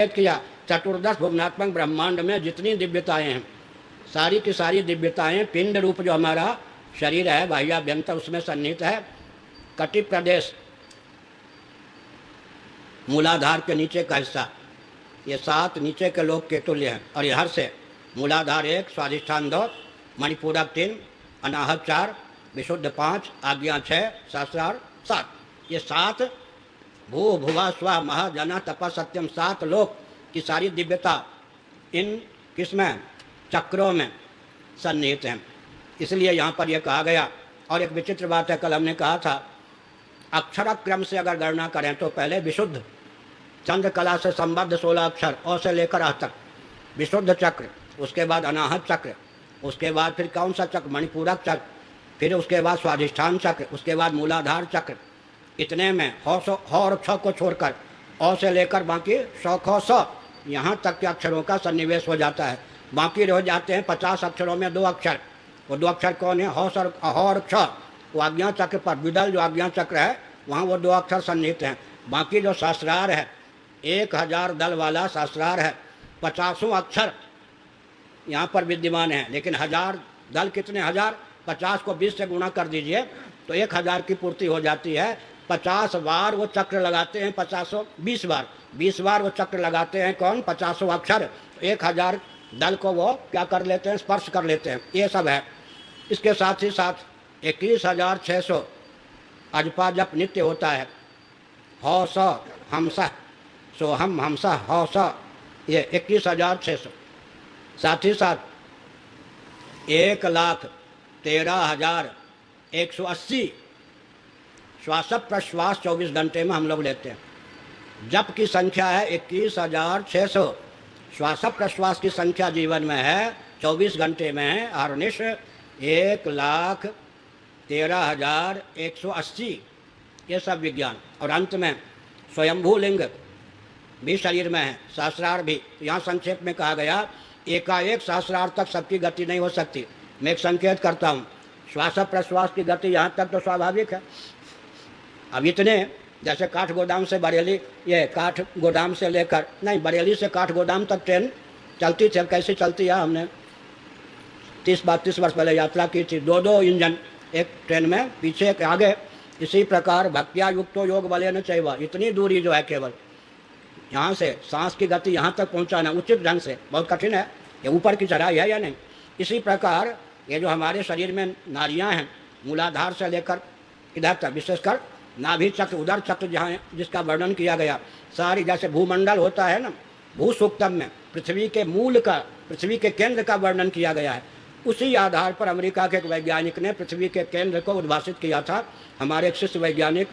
किया चतुर्दश भुवनात्मक ब्रह्मांड में जितनी दिव्यताएं हैं, सारी की सारी दिव्यताएं पिंड रूप जो हमारा शरीर है, बाह्याभ्यंतर, उसमें सन्निहित है। कटि प्रदेश, मूलाधार के नीचे का हिस्सा, ये 7 नीचे के लोक के तुल्य हैं। और यहर से मूलाधार 1, स्वाधिष्ठान 2, मणिपूरक 3, अनाहत 4, विशुद्ध 5, आज्ञा 6, सहस्रार 7। ये 7 भू भुवा स्व महा जना तपा सत्यम 7 लोक की सारी दिव्यता इन किसमें, चक्रों में सन्निहित हैं। इसलिए यहाँ पर यह कहा गया। और एक विचित्र बात है, कल हमने कहा था अक्षर क्रम से अगर गणना करें तो पहले विशुद्ध चंद्रकला से संबद्ध 16 अक्षर अ से लेकर आ तक विशुद्ध चक्र, उसके बाद अनाहत चक्र, उसके बाद फिर कौन सा चक्र, मणिपूरक चक्र, फिर उसके बाद स्वाधिष्ठान चक्र, उसके बाद मूलाधार चक्र। इतने में ह और छ को छोड़कर अ से लेकर बाकी श ख स यहाँ तक के अक्षरों का सन्निवेश हो जाता है। बाकी रह जाते हैं 50 अक्षरों में 2 अक्षर। वो 2 अक्षर कौन है, ह और क्ष। वो आज्ञा चक्र पर, विदल जो आज्ञा चक्र है वहाँ वो 2 अक्षर सन्निहित हैं। बाकी जो सहस्रार है, 1000 दल वाला सहस्रार है, 50 अक्षर यहाँ पर विद्यमान है। लेकिन 1000 दल कितने, 1000, 50 को 20 से गुणा कर दीजिए तो 1000 की पूर्ति हो जाती है। 50 बार वो चक्र लगाते हैं, 20 बार, 20 बार वो चक्र लगाते हैं कौन, 50 अक्षर, 1000 दल को वो क्या कर लेते हैं, स्पर्श कर लेते हैं। ये सब है। इसके साथ ही साथ 21,600 अजपा जप नित्य होता है। ह स हमसा सोहम हमसा ह स, ये 21,600। साथ ही साथ 1,13,180 श्वास प्रश्वास 24 घंटे में हम लोग लेते हैं। जप की संख्या है 21,600, श्वास प्रश्वास की संख्या जीवन में है 24 घंटे में है अहर्निश 1,13,180। ये सब विज्ञान। और अंत में स्वयंभू लिंग भी शरीर में है, सहस्रार भी। यहाँ संक्षेप में कहा गया एकाएक सहस्रार तक सबकी गति नहीं हो सकती। मैं एक संकेत करता हूँ, श्वास प्रश्वास की गति यहाँ तक तो स्वाभाविक है। अब इतने जैसे काठ गोदाम से बरेली, ये काठ गोदाम से लेकर, नहीं, बरेली से काठ गोदाम तक ट्रेन चलती थी। अब कैसे चलती है, हमने 30-32 वर्ष पहले यात्रा की थी, 2 इंजन एक ट्रेन में, पीछे एक आगे। इसी प्रकार भक्त्या युक्तो योग बले न चाहिए, इतनी दूरी जो है केवल यहाँ से सांस की गति यहाँ तक पहुँचाना उचित ढंग से बहुत कठिन है। ये ऊपर की चढ़ाई है या नहीं। इसी प्रकार ये जो हमारे शरीर में नाड़ियाँ हैं, मूलाधार से लेकर इधर तक, विशेषकर नाभि चक्र, उदर चक्र जहाँ जिसका वर्णन किया गया, सारी जैसे भूमंडल होता है ना, भू सूक्तम में पृथ्वी के मूल का, पृथ्वी के केंद्र का वर्णन किया गया है। उसी आधार पर अमेरिका के एक वैज्ञानिक ने पृथ्वी के केंद्र को उद्भाषित किया था। हमारे एक शिष्य वैज्ञानिक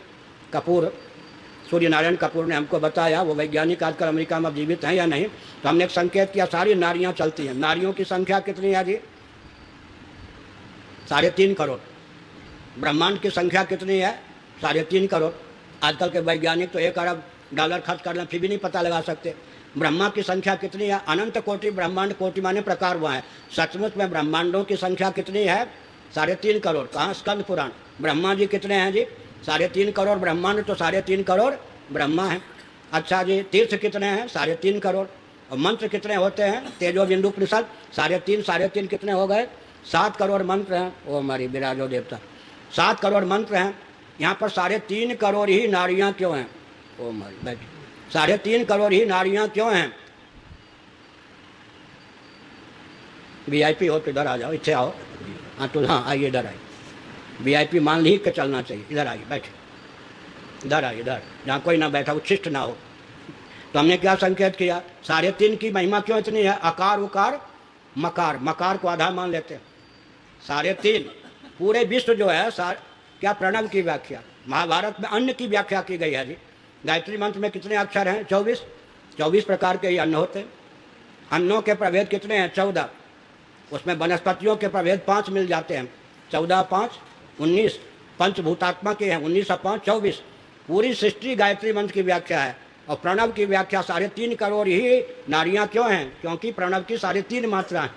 कपूर, सूर्य नारायण कपूर ने हमको बताया। वो वैज्ञानिक आजकल अमेरिका में जीवित हैं या नहीं। तो हमने एक संकेत किया, सारी नारियाँ चलती हैं। नारियों की संख्या कितनी है जी, 3.5 करोड़। ब्रह्मांड की संख्या कितनी है, 3.5 करोड़। आजकल के वैज्ञानिक तो $1 अरब खर्च कर लें फिर भी नहीं पता लगा सकते। ब्रह्मा की संख्या कितनी है, अनंत कोटि ब्रह्मांड, कोटि माने प्रकार हुआ है। सचमुच में ब्रह्मांडों की संख्या कितनी है, 3.5 करोड़। कहाँ, स्कंद पुराण। ब्रह्मा जी कितने हैं जी, 3.5 करोड़ ब्रह्मांड, तो 3.5 करोड़ ब्रह्मा है। अच्छा जी, तीर्थ कितने हैं, 3.5 करोड़। और मंत्र कितने होते हैं, तेजो बिंदु परिषद, 3.5 कितने हो गए, 7 करोड़ मंत्र हैं। ओ हमारी विराजो देवता, 7 करोड़ मंत्र हैं। यहाँ पर 3.5 करोड़ ही नारियाँ क्यों हैं, ओ हमारी बैठी, 3.5 करोड़ ही नारियाँ क्यों हैं। VIP हो तो इधर आ जाओ, इच्छे आओ। हाँ तो हाँ आइए, इधर आइए। VIP मान ली के चलना चाहिए। इधर आइए, बैठे, इधर आइए, इधर जहाँ कोई ना बैठा, उच्छिष्ट ना हो। तो हमने क्या संकेत किया, 3.5 की महिमा क्यों इतनी है। अकार उकार मकार, मकार को आधा मान लेते हैं। 3.5 पूरे विश्व जो है, क्या प्रणव की व्याख्या, महाभारत में अन्न की व्याख्या की गई है जी। गायत्री मंत्र में कितने अक्षर हैं, 24 प्रकार के ये अन्न होते हैं। अन्नों के प्रभेद कितने हैं, 14। उसमें वनस्पतियों के प्रभेद 5 मिल जाते हैं, 14, 5, 19। पंचभूतात्मा के हैं, 19 और 5, 24। पूरी सृष्टि गायत्री मंत्र की व्याख्या है। और प्रणव की व्याख्या 3.5 करोड़ ही नारियाँ क्यों हैं, क्योंकि प्रणव की 3.5 मात्रा है।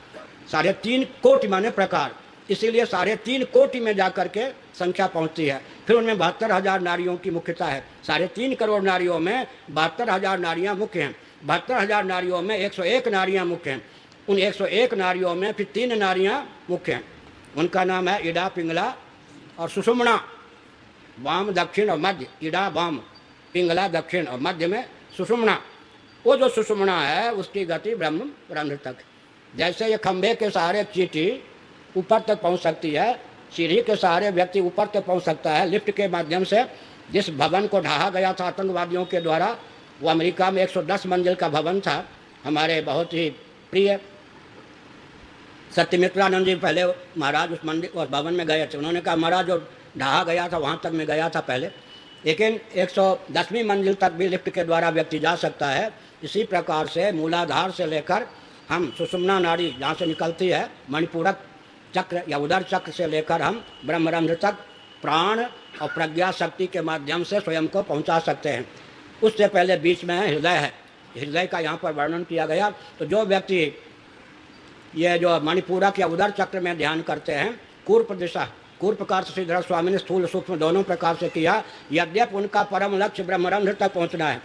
3.5 कोटि माने प्रकार, इसीलिए 3.5 कोटि में जाकर के संख्या पहुंचती है। फिर उनमें 72,000 नारियों की मुख्यता है। 3.5 करोड़ नारियों में 72,000 नारियाँ मुख्य हैं। 72,000 नारियों में 101 नारियां मुख्य हैं। उन 101 नारियों में फिर 3 नारियां मुख्य हैं। उनका नाम है इड़ा, पिंगला और सुषुम्ना। वाम, दक्षिण और मध्य। इड़ा वाम, पिंगला दक्षिण और मध्य में सुषुम्ना। वो जो सुषुम्ना है उसकी गति ब्रह्म रंध्र तक। जैसे ये खंभे के सहारे चींटी ऊपर तक पहुंच सकती है, सीढ़ी के सहारे व्यक्ति ऊपर तक पहुंच सकता है। लिफ्ट के माध्यम से जिस भवन को ढहा गया था आतंकवादियों के द्वारा, वो अमेरिका में 110 मंजिल का भवन था। हमारे बहुत ही प्रिय सत्यमित्रानंद जी पहले महाराज उस मंदिर और भवन में गए थे। उन्होंने कहा महाराज जो ढहा गया था वहाँ तक मैं गया था पहले, लेकिन 110वीं मंजिल तक भी लिफ्ट के द्वारा व्यक्ति जा सकता है। इसी प्रकार से मूलाधार से लेकर हम सुषुम्ना नाड़ी जहाँ से निकलती है, मणिपूरक चक्र या उदर चक्र से लेकर हम ब्रह्मरंध्र तक प्राण और प्रज्ञा शक्ति के माध्यम से स्वयं को पहुँचा सकते हैं। उससे पहले बीच में हृदय है। हृदय का यहाँ पर वर्णन किया गया। तो जो व्यक्ति ये जो मणिपूरक या उदर चक्र में ध्यान करते हैं, कूर्प दिशा, कूर्प का अर्थ श्रीधर स्वामी ने स्थूल सूक्ष्म दोनों प्रकार से किया। यद्यप उनका परम लक्ष्य ब्रह्मरंध्र तक पहुंचना है,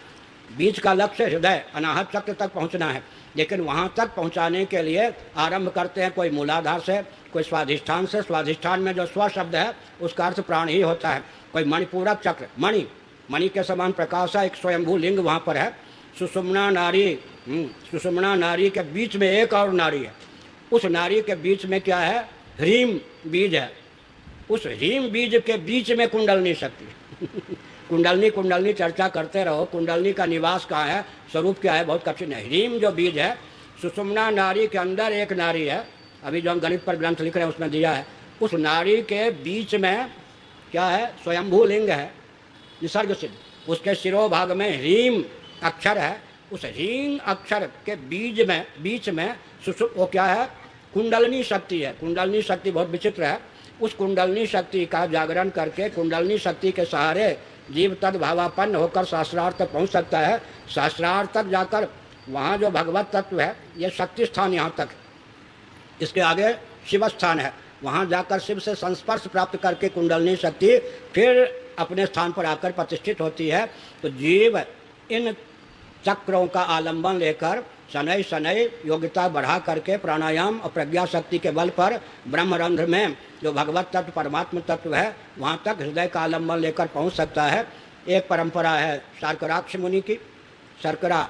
बीच का लक्ष्य हृदय अनाहत चक्र तक पहुंचना है, लेकिन वहां तक पहुंचाने के लिए आरंभ करते हैं कोई मूलाधार से, कोई स्वाधिष्ठान से। स्वाधिष्ठान में जो स्व शब्द है उसका अर्थ प्राण ही होता है। कोई मणिपूरक चक्र, मणि, मणि के समान प्रकाश है, एक स्वयंभू लिंग वहाँ पर है। सुषुम्ना नारी, सुषुम्ना नारी के बीच में एक और नारी है। उस नारी के बीच में क्या है? ह्रीम बीज है। उस ह्रीम बीज के बीच में कुंडलनी शक्ति कुंडलनी कुंडलनी चर्चा करते रहो। कुंडलनी का निवास कहाँ है, स्वरूप क्या है, बहुत कठिन है। ह्रीम जो बीज है, सुषुम्ना नारी के अंदर एक नारी है। अभी जो हम गणित पर ग्रंथ लिख रहे हैं उसमें दिया है। उस नारी के बीच में क्या है? स्वयंभू लिंग है, निसर्ग सिद्ध। उसके शिरोभाग में ह्रीम अक्षर है। उस ह्रीम अक्षर के बीच में वो क्या है? कुंडलनी शक्ति है। कुंडलनी शक्ति बहुत विचित्र है। उस कुंडलनी शक्ति का जागरण करके कुंडलनी शक्ति के सहारे जीव तद्भावापन्न होकर शास्त्रार्थ तक पहुंच सकता है। शास्त्रार्थ तक जाकर वहाँ जो भगवत तत्व है, ये शक्ति स्थान यहाँ तक, इसके आगे शिव स्थान है। वहाँ जाकर शिव से संस्पर्श प्राप्त करके कुंडलनी शक्ति फिर अपने स्थान पर आकर प्रतिष्ठित होती है। तो जीव इन चक्रों का आलंबन लेकर शनै शनै योग्यता बढ़ा करके प्राणायाम और प्रज्ञा शक्ति के बल पर ब्रह्मरंध्र में जो भगवत तत्व परमात्म तत्व है वहाँ तक हृदय का आलंबन लेकर पहुँच सकता है। एक परंपरा है शार्कराक्ष मुनि की, शर्करा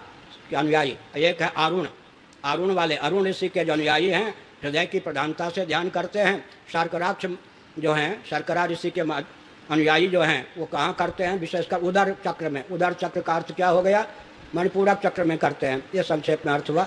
के अनुयायी। एक है आरुण, आरुण वाले, अरुण ऋषि के जो अनुयायी हैं हृदय की प्रधानता से ध्यान करते हैं। शार्कराक्ष जो हैं, शर्करा ऋषि के अनुयायी जो हैं वो कहाँ करते हैं? विशेषकर उदर चक्र में। उदर चक्र का अर्थ क्या हो गया? मणिपूरक चक्र में करते हैं। ये संक्षेप में अर्थ हुआ।